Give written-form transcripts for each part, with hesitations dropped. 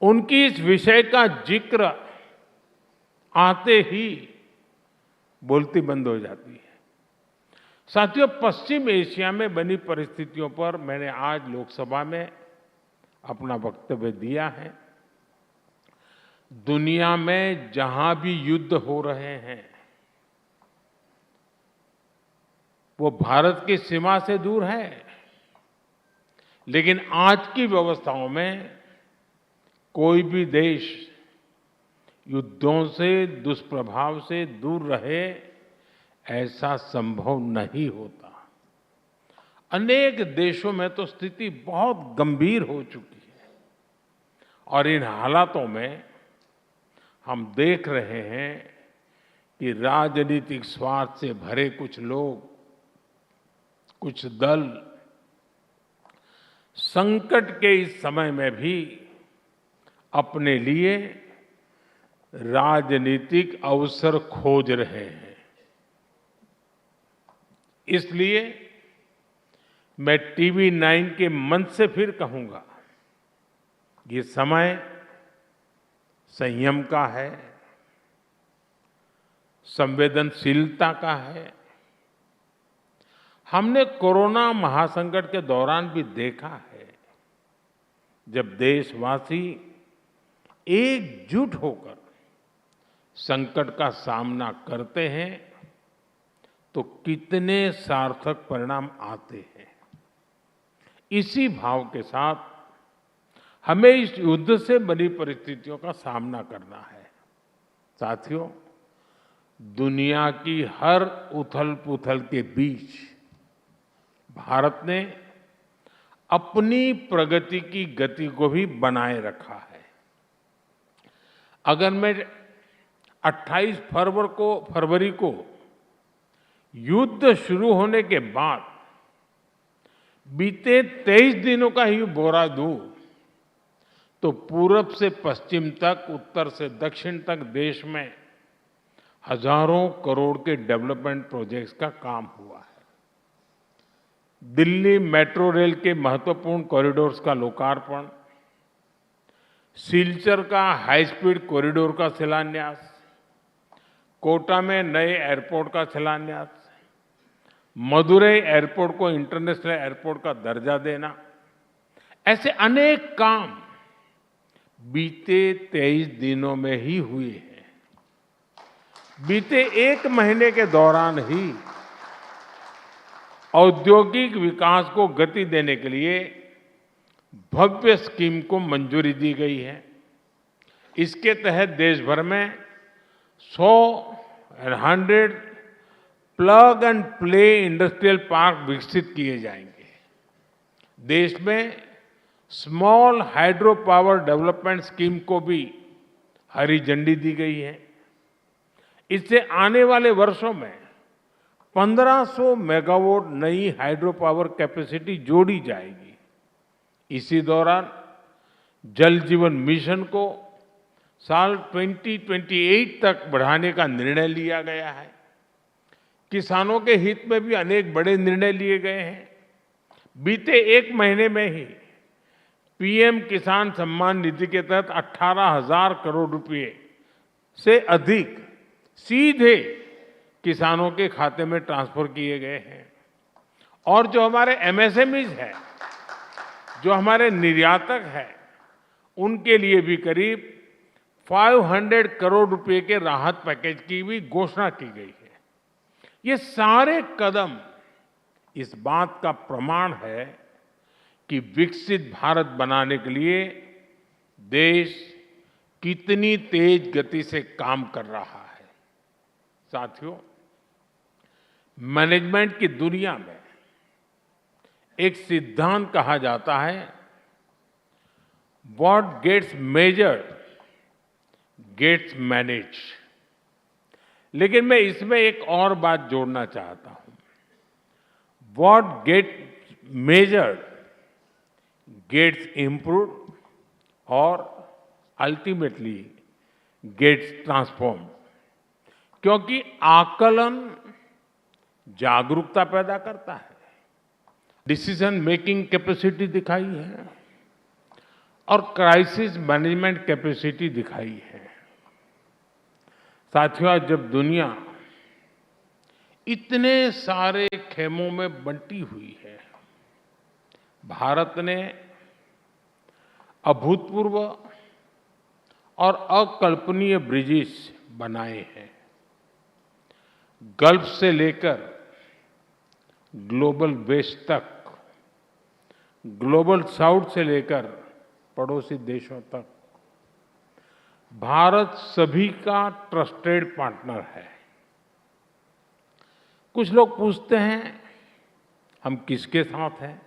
उनकी इस विषय का जिक्र आते ही बोलती बंद हो जाती है। साथियों, पश्चिम एशिया में बनी परिस्थितियों पर मैंने आज लोकसभा में अपना वक्तव्य दिया है। दुनिया में जहां भी युद्ध हो रहे हैं वो भारत की सीमा से दूर है, लेकिन आज की व्यवस्थाओं में कोई भी देश युद्धों से, दुष्प्रभाव से दूर रहे, ऐसा संभव नहीं होता। अनेक देशों में तो स्थिति बहुत गंभीर हो चुकी है और इन हालातों में हम देख रहे हैं कि राजनीतिक स्वार्थ से भरे कुछ लोग, कुछ दल संकट के इस समय में भी अपने लिए राजनीतिक अवसर खोज रहे हैं। इसलिए मैं टीवी9 के मंच से फिर कहूंगा, ये समय संयम का है, संवेदनशीलता का है। हमने कोरोना महासंकट के दौरान भी देखा है, जब देशवासी एकजुट होकर संकट का सामना करते हैं तो कितने सार्थक परिणाम आते हैं। इसी भाव के साथ हमें इस युद्ध से बनी परिस्थितियों का सामना करना है। साथियों, दुनिया की हर उथल-पुथल के बीच भारत ने अपनी प्रगति की गति को भी बनाए रखा है। अगर मैं 28 फरवरी को युद्ध शुरू होने के बाद बीते 23 दिनों का ही ब्यौरा दूं तो पूरब से पश्चिम तक, उत्तर से दक्षिण तक देश में हजारों करोड़ के डेवलपमेंट प्रोजेक्ट्स का काम हुआ है। दिल्ली मेट्रो रेल के महत्वपूर्ण कॉरिडोर्स का लोकार्पण, सिलचर का हाई स्पीड कॉरिडोर का शिलान्यास, कोटा में नए एयरपोर्ट का शिलान्यास, मदुरई एयरपोर्ट को इंटरनेशनल एयरपोर्ट का दर्जा देना, ऐसे अनेक काम बीते 23 दिनों में ही हुए हैं। बीते एक महीने के दौरान ही औद्योगिक विकास को गति देने के लिए भव्य स्कीम को मंजूरी दी गई है। इसके तहत देश भर में 100 plug and play industrial park विकसित किए जाएंगे। देश में small hydro power development scheme को भी हरी झंडी दी गई है। इससे आने वाले वर्षों में 1500 मेगावाट नई हाइड्रो पावर कैपेसिटी जोड़ी जाएगी। इसी दौरान जल जीवन मिशन को साल 2028 तक बढ़ाने का निर्णय लिया गया है। किसानों के हित में भी अनेक बड़े निर्णय लिए गए हैं। बीते एक महीने में ही पीएम किसान सम्मान निधि के तहत 18,000 करोड़ रुपए से अधिक सीधे किसानों के खाते में ट्रांसफर किए गए हैं। और जो हमारे एमएसएमईज हैं, जो हमारे निर्यातक हैं, उनके लिए भी करीब 500 करोड़ रुपए के राहत पैकेज की भी घोषणा की गई है। ये सारे कदम इस बात का प्रमाण है कि विकसित भारत बनाने के लिए देश कितनी तेज गति से काम कर रहा है। साथियों, मैनेजमेंट की दुनिया में एक सिद्धांत कहा जाता है, what gets measured gets manage. लेकिन मैं इसमें एक और बात जोड़ना चाहता हूं, what gets measured gets improved और अल्टीमेटली गेट्स ट्रांसफॉर्म्ड। क्योंकि आकलन जागरूकता पैदा करता है, डिसीजन मेकिंग कैपेसिटी दिखाई है और क्राइसिस मैनेजमेंट कैपेसिटी दिखाई है। साथियों, आज जब दुनिया इतने सारे खेमों में बंटी हुई है, भारत ने अभूतपूर्व और अकल्पनीय ब्रिजेस बनाए हैं। गल्फ से लेकर ग्लोबल वेस्ट तक, ग्लोबल साउथ से लेकर पड़ोसी देशों तक, भारत सभी का ट्रस्टेड पार्टनर है। कुछ लोग पूछते हैं हम किसके साथ हैं,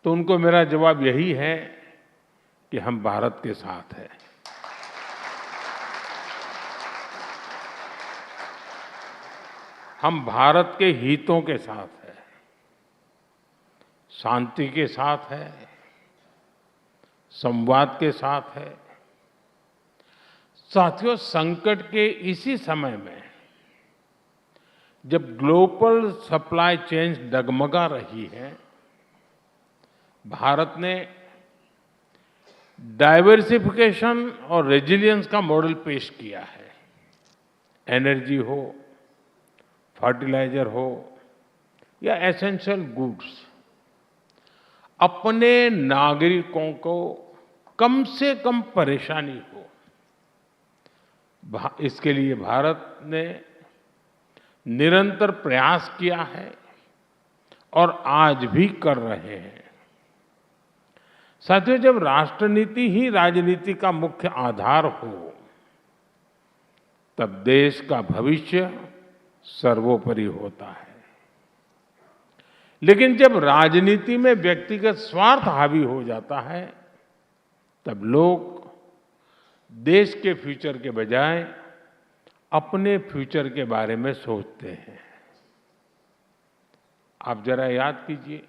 तो उनको मेरा जवाब यही है कि हम भारत के साथ हैं। हम भारत के हितों के साथ हैं, शांति के साथ है, संवाद के साथ है। साथियों, संकट के इसी समय में जब ग्लोबल सप्लाई चेन्स डगमगा रही है, भारत ने डाइवर्सिफिकेशन और रेजिलियंस का मॉडल पेश किया है। एनर्जी हो, फर्टिलाइजर हो या एसेंशियल गुड्स, अपने नागरिकों को कम से कम परेशानी हो, इसके लिए भारत ने निरंतर प्रयास किया है और आज भी कर रहे हैं। साथियों, जब राष्ट्रनीति ही राजनीति का मुख्य आधार हो, तब देश का भविष्य सर्वोपरि होता है। लेकिन जब राजनीति में व्यक्तिगत स्वार्थ हावी हो जाता है, तब लोग देश के फ्यूचर के बजाय अपने फ्यूचर के बारे में सोचते हैं। आप जरा याद कीजिए,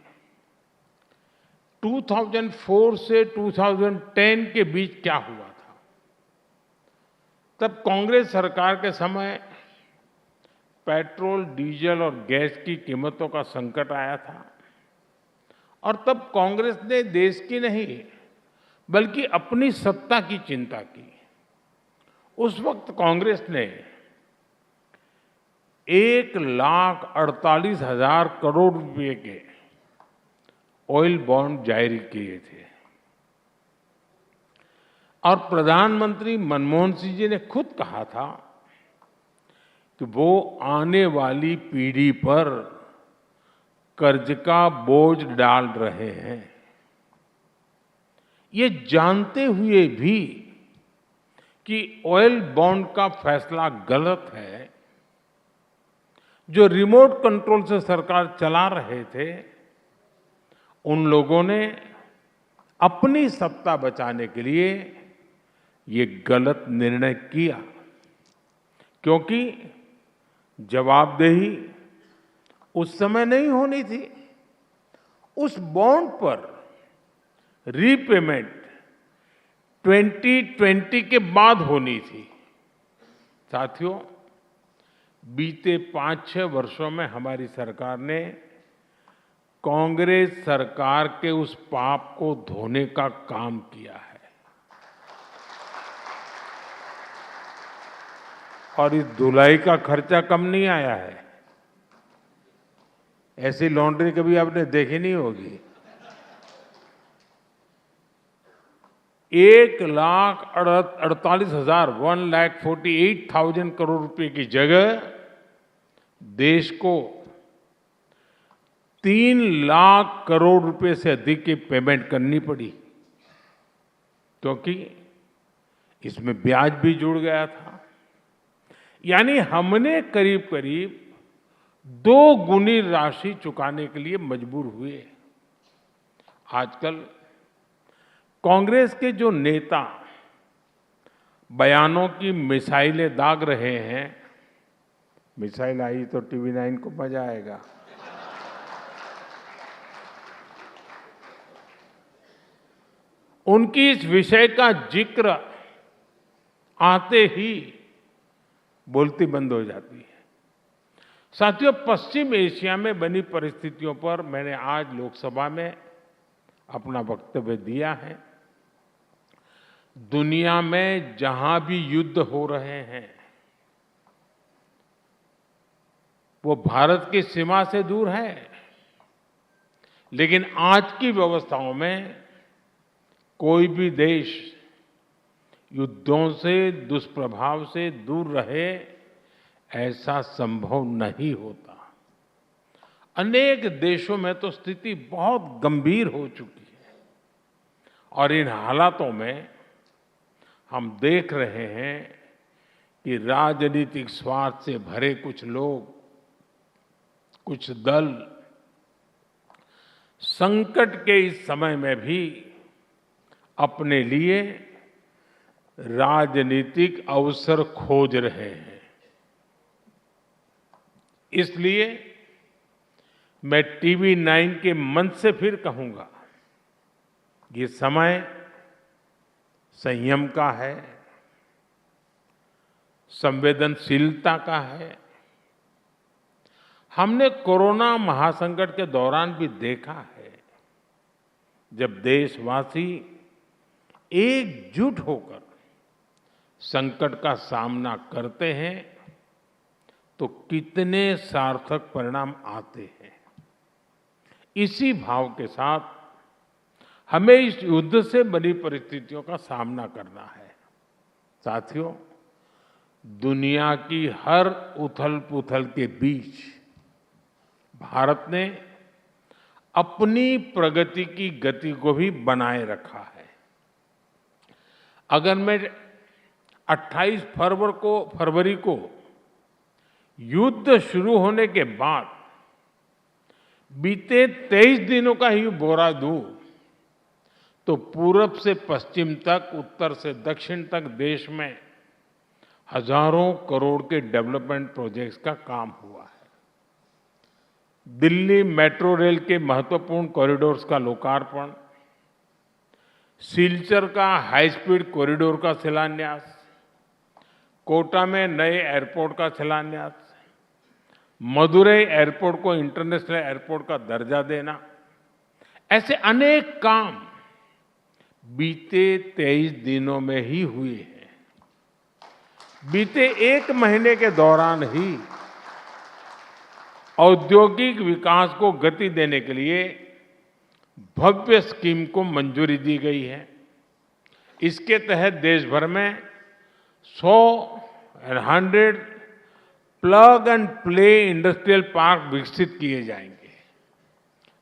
2004 से 2010 के बीच क्या हुआ था। तब कांग्रेस सरकार के समय पेट्रोल, डीजल और गैस की कीमतों का संकट आया था और तब कांग्रेस ने देश की नहीं बल्कि अपनी सत्ता की चिंता की। उस वक्त कांग्रेस ने 1,48,000 करोड़ रुपए के ऑयल बॉन्ड जारी किए थे और प्रधानमंत्री मनमोहन सिंह जी ने खुद कहा था कि वो आने वाली पीढ़ी पर कर्ज का बोझ डाल रहे हैं। ये जानते हुए भी कि ऑयल बॉन्ड का फैसला गलत है, जो रिमोट कंट्रोल से सरकार चला रहे थे, उन लोगों ने अपनी सत्ता बचाने के लिए ये गलत निर्णय किया, क्योंकि जवाबदेही उस समय नहीं होनी थी। उस बॉन्ड पर रीपेमेंट 2020 के बाद होनी थी। साथियों, बीते 5-6 वर्षों में हमारी सरकार ने कांग्रेस सरकार के उस पाप को धोने का काम किया है और इस धुलाई का खर्चा कम नहीं आया है। ऐसी लॉन्ड्री कभी आपने देखी नहीं होगी। 1,48,000 करोड़ रुपए की जगह देश को 3 लाख करोड़ रुपए से अधिक की पेमेंट करनी पड़ी, क्योंकि इसमें ब्याज भी जुड़ गया था। यानी हमने करीब करीब 2 गुनी राशि चुकाने के लिए मजबूर हुए। आजकल कांग्रेस के जो नेता बयानों की मिसाइलें दाग रहे हैं, मिसाइल आई तो टीवी 9 को मजा आएगा। उनकी इस विषय का जिक्र आते ही बोलती बंद हो जाती है। साथियों, पश्चिम एशिया में बनी परिस्थितियों पर मैंने आज लोकसभा में अपना वक्तव्य दिया है। दुनिया में जहां भी युद्ध हो रहे हैं वो भारत की सीमा से दूर है, लेकिन आज की व्यवस्थाओं में कोई भी देश युद्धों से, दुष्प्रभाव से दूर रहे, ऐसा संभव नहीं होता। अनेक देशों में तो स्थिति बहुत गंभीर हो चुकी है और इन हालातों में हम देख रहे हैं कि राजनीतिक स्वार्थ से भरे कुछ लोग, कुछ दल संकट के इस समय में भी अपने लिए राजनीतिक अवसर खोज रहे हैं। इसलिए मैं टीवी 9 के मंच से फिर कहूंगा, ये समय संयम का है, संवेदनशीलता का है। हमने कोरोना महासंकट के दौरान भी देखा है, जब देशवासी एकजुट होकर संकट का सामना करते हैं तो कितने सार्थक परिणाम आते हैं। इसी भाव के साथ हमें इस युद्ध से बनी परिस्थितियों का सामना करना है। साथियों, दुनिया की हर उथल-पुथल के बीच भारत ने अपनी प्रगति की गति को भी बनाए रखा है। अगर मैं 28 फरवरी को युद्ध शुरू होने के बाद बीते 23 दिनों का ही ब्यौरा दूं, तो पूरब से पश्चिम तक, उत्तर से दक्षिण तक देश में हजारों करोड़ के डेवलपमेंट प्रोजेक्ट्स का काम हुआ है। दिल्ली मेट्रो रेल के महत्वपूर्ण कॉरिडोर्स का लोकार्पण, सिलचर का हाई स्पीड कॉरिडोर का शिलान्यास, कोटा में नए एयरपोर्ट का शिलान्यास, मदुरई एयरपोर्ट को इंटरनेशनल एयरपोर्ट का दर्जा देना, ऐसे अनेक काम बीते 23 दिनों में ही हुए हैं। बीते एक महीने के दौरान ही औद्योगिक विकास को गति देने के लिए भव्य स्कीम को मंजूरी दी गई है। इसके तहत देश भर में 100 plug and play industrial park विकसित किए जाएंगे।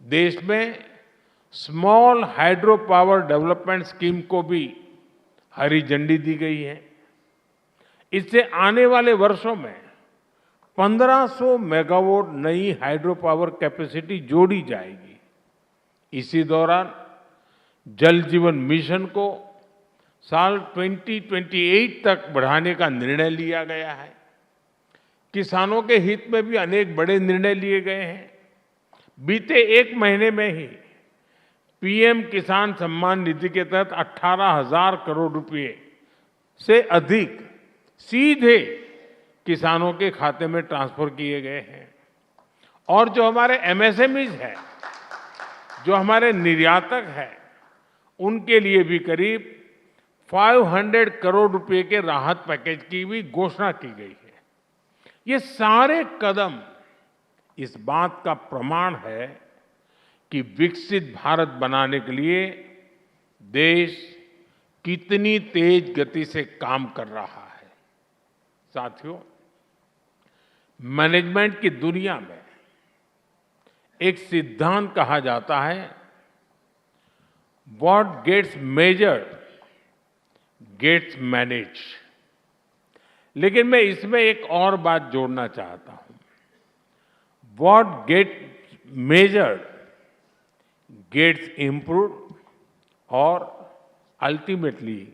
देश में small hydro power development scheme को भी हरी झंडी दी गई है। इससे आने वाले वर्षों में 1500 मेगावाट नई हाइड्रो पावर कैपेसिटी जोड़ी जाएगी। इसी दौरान जल जीवन मिशन को साल 2028 तक बढ़ाने का निर्णय लिया गया है। किसानों के हित में भी अनेक बड़े निर्णय लिए गए हैं। बीते एक महीने में ही पीएम किसान सम्मान निधि के तहत 18,000 करोड़ रुपए से अधिक सीधे किसानों के खाते में ट्रांसफर किए गए हैं। और जो हमारे एमएसएमईज हैं, जो हमारे निर्यातक हैं, उनके लिए भी करीब 500 करोड़ रुपए के राहत पैकेज की भी घोषणा की गई है। ये सारे कदम इस बात का प्रमाण है कि विकसित भारत बनाने के लिए देश कितनी तेज गति से काम कर रहा है। साथियों, मैनेजमेंट की दुनिया में एक सिद्धांत कहा जाता है, what gets measured gets manage. लेकिन मैं इसमें एक और बात जोड़ना चाहता हूं, what gets measured gets improved और अल्टीमेटली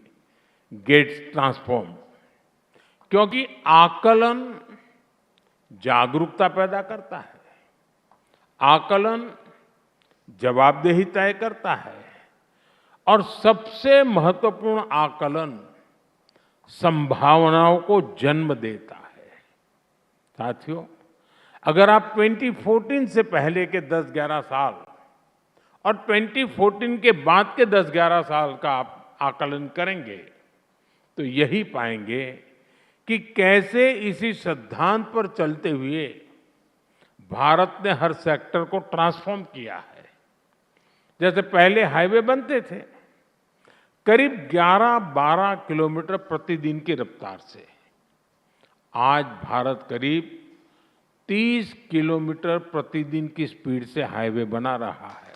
गेट्स ट्रांसफॉर्म्ड। क्योंकि आकलन जागरूकता पैदा करता है, आकलन जवाबदेही तय करता है और सबसे महत्वपूर्ण आकलन संभावनाओं को जन्म देता है। साथियों, अगर आप 2014 से पहले के 10-11 साल और 2014 के बाद के 10-11 साल का आप आकलन करेंगे तो यही पाएंगे कि कैसे इसी सिद्धांत पर चलते हुए भारत ने हर सेक्टर को ट्रांसफॉर्म किया है। जैसे पहले हाईवे बनते थे करीब 11-12 किलोमीटर प्रतिदिन की रफ्तार से, आज भारत करीब 30 किलोमीटर प्रतिदिन की स्पीड से हाईवे बना रहा है।